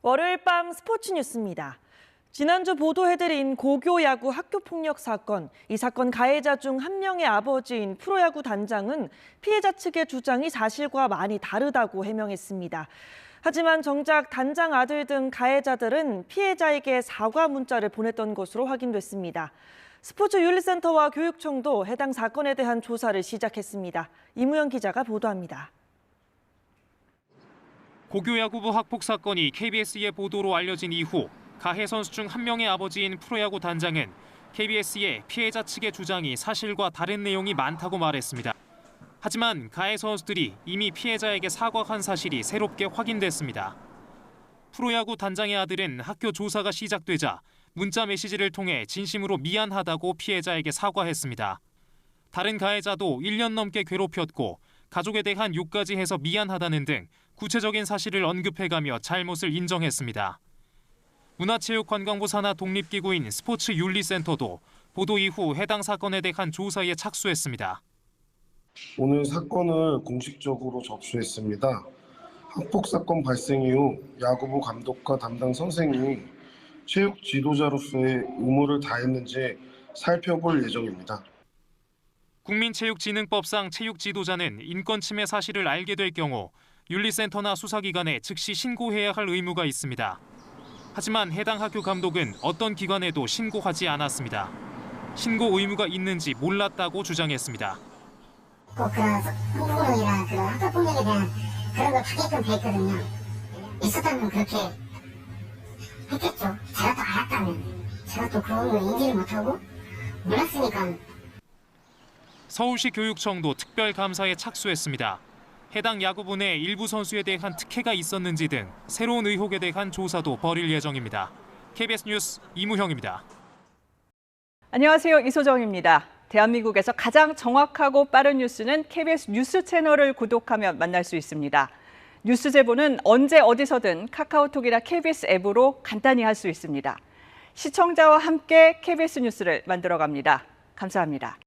월요일 밤 스포츠 뉴스입니다. 지난주 보도해드린 고교 야구 학교폭력 사건, 이 사건 가해자 중 한 명의 아버지인 프로야구 단장은 피해자 측의 주장이 사실과 많이 다르다고 해명했습니다. 하지만 정작 단장 아들 등 가해자들은 피해자에게 사과 문자를 보냈던 것으로 확인됐습니다. 스포츠윤리센터와 교육청도 해당 사건에 대한 조사를 시작했습니다. 이무영 기자가 보도합니다. 고교야구부 학폭 사건이 KBS의 보도로 알려진 이후 가해 선수 중 한 명의 아버지인 프로야구 단장은 KBS에 피해자 측의 주장이 사실과 다른 내용이 많다고 말했습니다. 하지만 가해 선수들이 이미 피해자에게 사과한 사실이 새롭게 확인됐습니다. 프로야구 단장의 아들은 학교 조사가 시작되자 문자 메시지를 통해 진심으로 미안하다고 피해자에게 사과했습니다. 다른 가해자도 1년 넘게 괴롭혔고 가족에 대한 욕까지 해서 미안하다는 등 구체적인 사실을 언급해가며 잘못을 인정했습니다. 문화체육관광부 산하 독립기구인 스포츠윤리센터도 보도 이후 해당 사건에 대한 조사에 착수했습니다. 오늘 사건을 공식적으로 접수했습니다. 학폭 사건 발생 이후 야구부 감독과 담당 선생이 체육 지도자로서의 의무를 다했는지 살펴볼 예정입니다. 국민체육진흥법상 체육 지도자는 인권 침해 사실을 알게 될 경우 윤리센터나 수사기관에 즉시 신고해야 할 의무가 있습니다. 하지만 해당 학교 감독은 어떤 기관에도 신고하지 않았습니다. 신고 의무가 있는지 몰랐다고 주장했습니다. 꼭 그런 성폭력이나 그런 학교폭력에 대한 그런 걸 받게끔 돼 있거든요. 있었다면 그렇게 했겠죠. 제가 또 알았다면. 제가 또 그런 걸 인지를 못하고 몰랐으니까. 서울시 교육청도 특별감사에 착수했습니다. 해당 야구부 내 일부 선수에 대한 특혜가 있었는지 등 새로운 의혹에 대한 조사도 벌일 예정입니다. KBS 뉴스 이무형입니다. 안녕하세요. 이소정입니다. 대한민국에서 가장 정확하고 빠른 뉴스는 KBS 뉴스 채널을 구독하면 만날 수 있습니다. 뉴스 제보는 언제 어디서든 카카오톡이나 KBS 앱으로 간단히 할 수 있습니다. 시청자와 함께 KBS 뉴스를 만들어갑니다. 감사합니다.